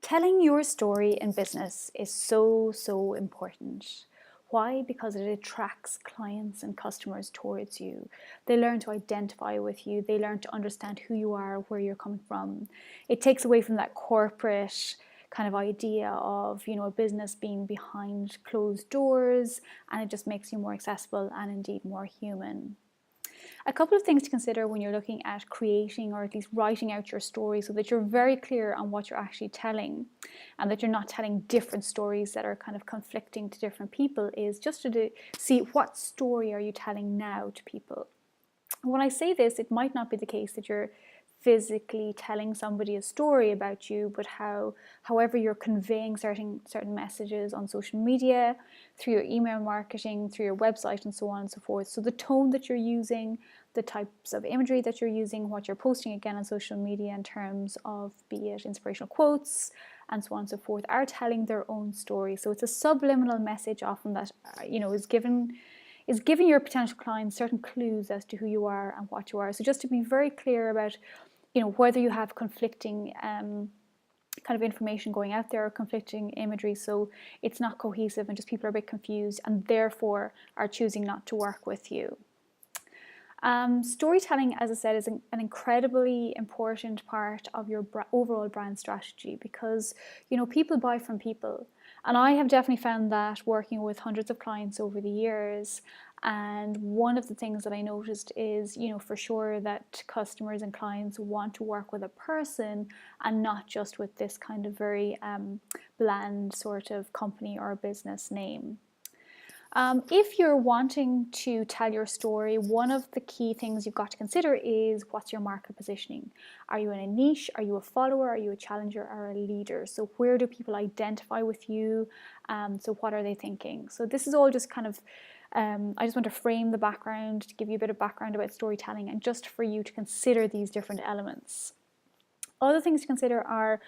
Telling your story in business is so important. Why? Because it attracts clients and customers towards you. They learn to identify with you. They learn to understand who you are, where you're coming from. It takes away from that corporate kind of idea of, a business being behind closed doors, and it just makes you more accessible and indeed more human. A couple of things to consider when you're looking at creating or at least writing out your story so that you're very clear on what you're actually telling and that you're not telling different stories that are kind of conflicting to different people is just to see what story are you telling now to people. When I say this, it might not be the case that you're physically telling somebody a story about you, but however you're conveying certain messages on social media, through your email marketing, through your website, and so on and so forth. So the tone that you're using, the types of imagery that you're using, what you're posting again on social media in terms of be it inspirational quotes and so on and so forth, are telling their own story. So it's a subliminal message often that is giving your potential clients certain clues as to who you are and what you are. So just to be very clear about, whether you have conflicting kind of information going out there or conflicting imagery, so it's not cohesive and just people are a bit confused and therefore are choosing not to work with you. Storytelling, as I said, is an incredibly important part of your overall brand strategy because, people buy from people. And I have definitely found that working with hundreds of clients over the years. And one of the things that I noticed is, for sure that customers and clients want to work with a person and not just with this kind of very bland sort of company or business name. If you're wanting to tell your story, one of the key things you've got to consider is what's your market positioning. Are you in a niche? Are you a follower? Are you a challenger or a leader? So where do people identify with you? So what are they thinking? So this is all just kind of, I just want to frame the background to give you a bit of background about storytelling and just for you to consider these different elements. Other things to consider are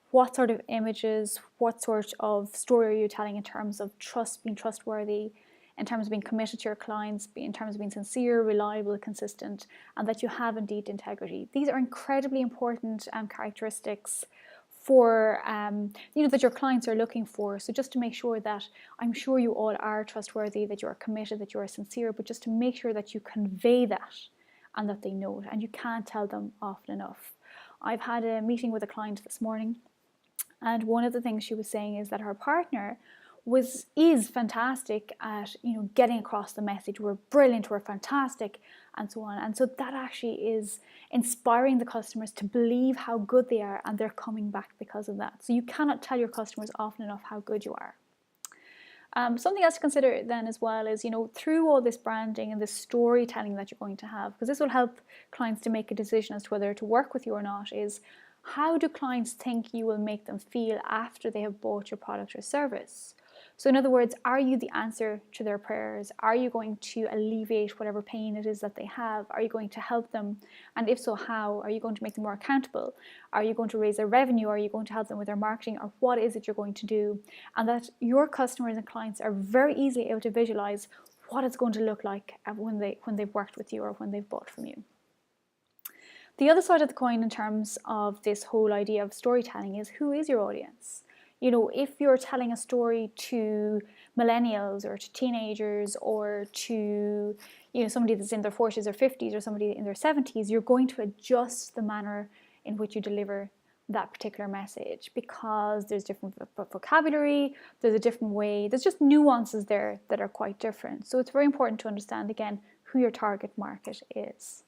what sort of images, what sort of story are you telling in terms of trust, being trustworthy, in terms of being committed to your clients, in terms of being sincere, reliable, consistent, and that you have indeed integrity. These are incredibly important characteristics for, that your clients are looking for. So just to make sure that, I'm sure you all are trustworthy, that you are committed, that you are sincere, but just to make sure that you convey that and that they know it. And you can't tell them often enough. I've had a meeting with a client this morning, and one of the things she was saying is that her partner is fantastic at getting across the message. We're brilliant, we're fantastic, and so on. And so that actually is inspiring the customers to believe how good they are, and they're coming back because of that. So you cannot tell your customers often enough how good you are. Something else to consider then as well is, through all this branding and this storytelling that you're going to have, because this will help clients to make a decision as to whether to work with you or not, is how do clients think you will make them feel after they have bought your product or service? So in other words, are you the answer to their prayers? Are you going to alleviate whatever pain it is that they have? Are you going to help them? And if so, how? Are you going to make them more accountable? Are you going to raise their revenue? Are you going to help them with their marketing? Or what is it you're going to do? And that your customers and clients are very easily able to visualize what it's going to look like when they've worked with you or when they've bought from you. The other side of the coin in terms of this whole idea of storytelling is, who is your audience? If you're telling a story to millennials or to teenagers or to somebody that's in their 40s or 50s or somebody in their 70s, you're going to adjust the manner in which you deliver that particular message because there's different vocabulary, there's a different way, there's just nuances there that are quite different. So it's very important to understand, again, who your target market is.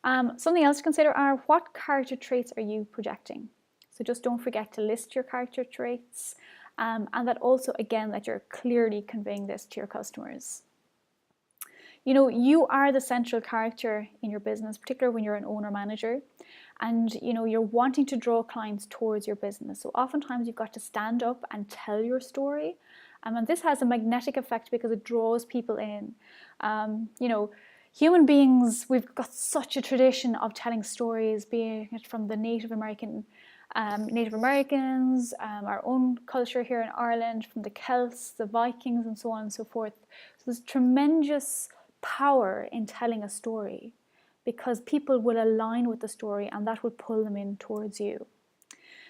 Something else to consider are, what character traits are you projecting? So just don't forget to list your character traits, and that also, again, that you're clearly conveying this to your customers. You are the central character in your business, particularly when you're an owner manager, and you're wanting to draw clients towards your business. So oftentimes you've got to stand up and tell your story, and this has a magnetic effect because it draws people in. Human beings, we've got such a tradition of telling stories, being it from the Native Americans, our own culture here in Ireland, from the Celts, the Vikings, and so on and so forth. So there's tremendous power in telling a story because people will align with the story and that will pull them in towards you.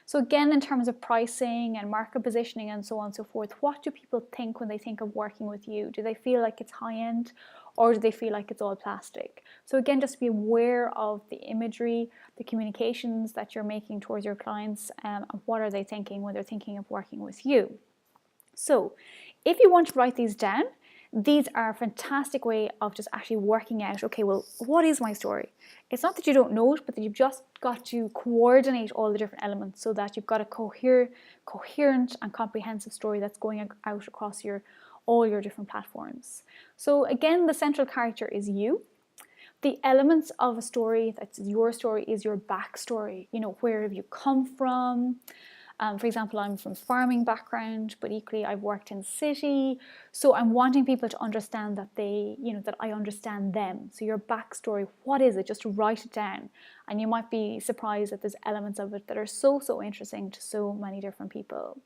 So again, in terms of pricing and market positioning and so on and so forth, what do people think when they think of working with you? Do they feel like it's high end, or do they feel like it's all plastic? So again, just be aware of the imagery, the communications that you're making towards your clients, and what are they thinking when they're thinking of working with you. So if you want to write these down, these are a fantastic way of just actually working out, okay, well, what is my story? It's not that you don't know it, but that you've just got to coordinate all the different elements so that you've got a coherent and comprehensive story that's going out across all your different platforms. So again, the central character is you. The elements of a story that's your story is your backstory. You know, where have you come from? For example, I'm from a farming background, but equally I've worked in city. So I'm wanting people to understand that that I understand them. So your backstory, what is it? Just write it down. And you might be surprised that there's elements of it that are so interesting to so many different people.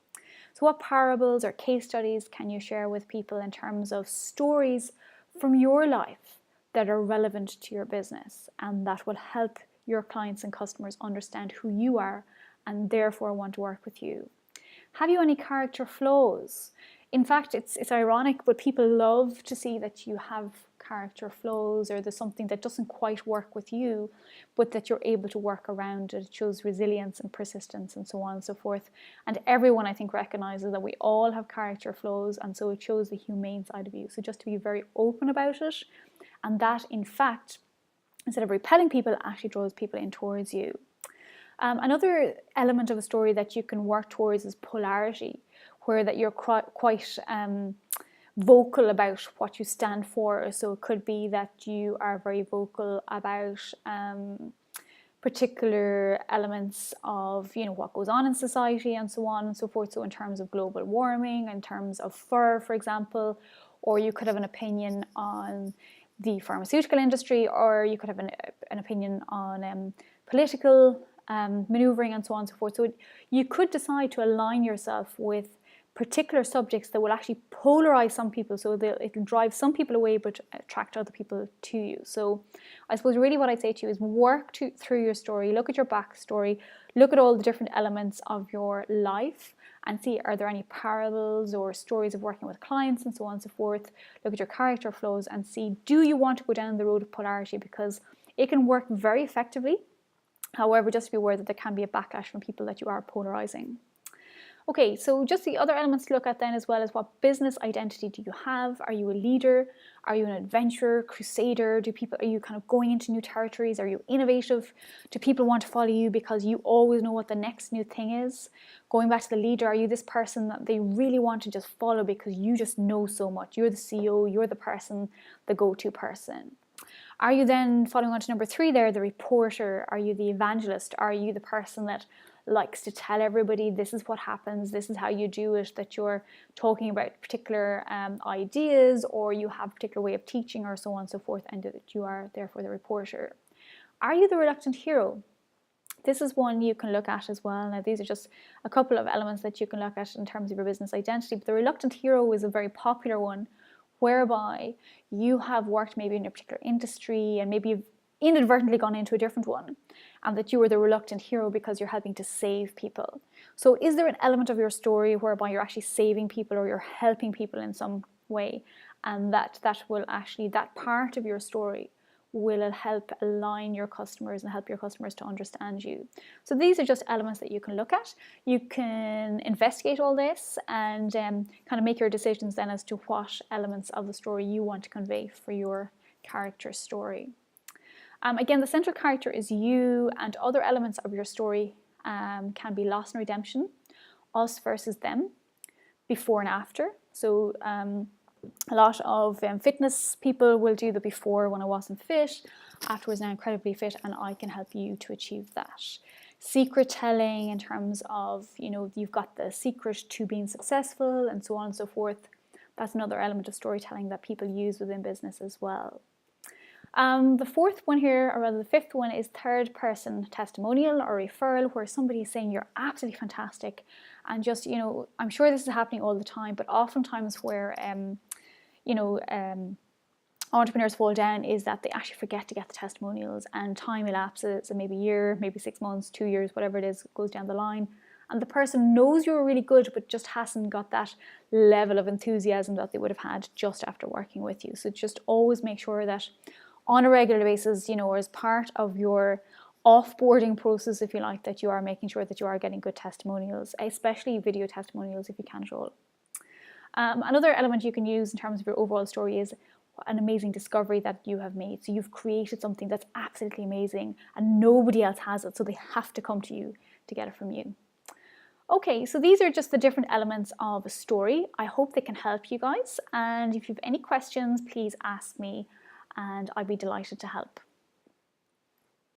So what parables or case studies can you share with people in terms of stories from your life that are relevant to your business and that will help your clients and customers understand who you are and therefore want to work with you? Have you any character flaws? In fact, it's ironic, but people love to see that you have character flaws, or there's something that doesn't quite work with you, but that you're able to work around it. It shows resilience and persistence and so on and so forth. And everyone, I think, recognizes that we all have character flaws, and so it shows the humane side of you. So just to be very open about it, and that, in fact, instead of repelling people, it actually draws people in towards you. Another element of a story that you can work towards is polarity, where that you're quite vocal about what you stand for. So it could be that you are very vocal about particular elements of what goes on in society and so on and so forth. So in terms of global warming, in terms of fur, for example, or you could have an opinion on the pharmaceutical industry, or you could have an opinion on political maneuvering and so on and so forth. So you could decide to align yourself with particular subjects that will actually polarize some people, so it'll drive some people away but attract other people to you. So I suppose really what I'd say to you is work through your story, look at your backstory, look at all the different elements of your life and see, are there any parables or stories of working with clients and so on and so forth. Look at your character flows and see, do you want to go down the road of polarity, because it can work very effectively. However, just be aware that there can be a backlash from people that you are polarizing. Okay, so just the other elements to look at then as well is, what business identity do you have? Are you a leader? Are you an adventurer, crusader? Are you kind of going into new territories? Are you innovative? Do people want to follow you because you always know what the next new thing is? Going back to the leader, are you this person that they really want to just follow because you just know so much? You're the CEO, you're the person, the go-to person. Are you then, following on to number 3 there, the reporter? Are you the evangelist? Are you the person that likes to tell everybody this is what happens, this is how you do it, that you're talking about particular ideas, or you have a particular way of teaching or so on and so forth, and that you are therefore the reporter? Are you the reluctant hero? This is one you can look at as well. Now, these are just a couple of elements that you can look at in terms of your business identity, but the reluctant hero is a very popular one, whereby you have worked maybe in a particular industry and maybe you've inadvertently gone into a different one, and that you are the reluctant hero because you're helping to save people. So is there an element of your story whereby you're actually saving people or you're helping people in some way, and that part of your story will help align your customers and help your customers to understand you? So these are just elements that you can look at. You can investigate all this and kind of make your decisions then as to what elements of the story you want to convey for your character story. Again, the central character is you, and other elements of your story can be loss and redemption, us versus them, before and after. So a lot of fitness people will do the before, when I wasn't fit, afterwards now incredibly fit, and I can help you to achieve that. Secret telling, in terms of, you've got the secret to being successful and so on and so forth. That's another element of storytelling that people use within business as well. The fourth one here, or rather the fifth one, is third person testimonial or referral, where somebody is saying you're absolutely fantastic, and just, I'm sure this is happening all the time, but oftentimes where, entrepreneurs fall down is that they actually forget to get the testimonials, and time elapses, and maybe a year, maybe 6 months, 2 years, whatever it is, goes down the line, and the person knows you're really good but just hasn't got that level of enthusiasm that they would have had just after working with you. So just always make sure that on a regular basis, you know, or as part of your offboarding process, if you like, that you are making sure that you are getting good testimonials, especially video testimonials if you can at all. Another element you can use in terms of your overall story is an amazing discovery that you have made. So you've created something that's absolutely amazing and nobody else has it, so they have to come to you to get it from you. Okay, so these are just the different elements of a story. I hope they can help you guys, and if you have any questions, please ask me and I'd be delighted to help.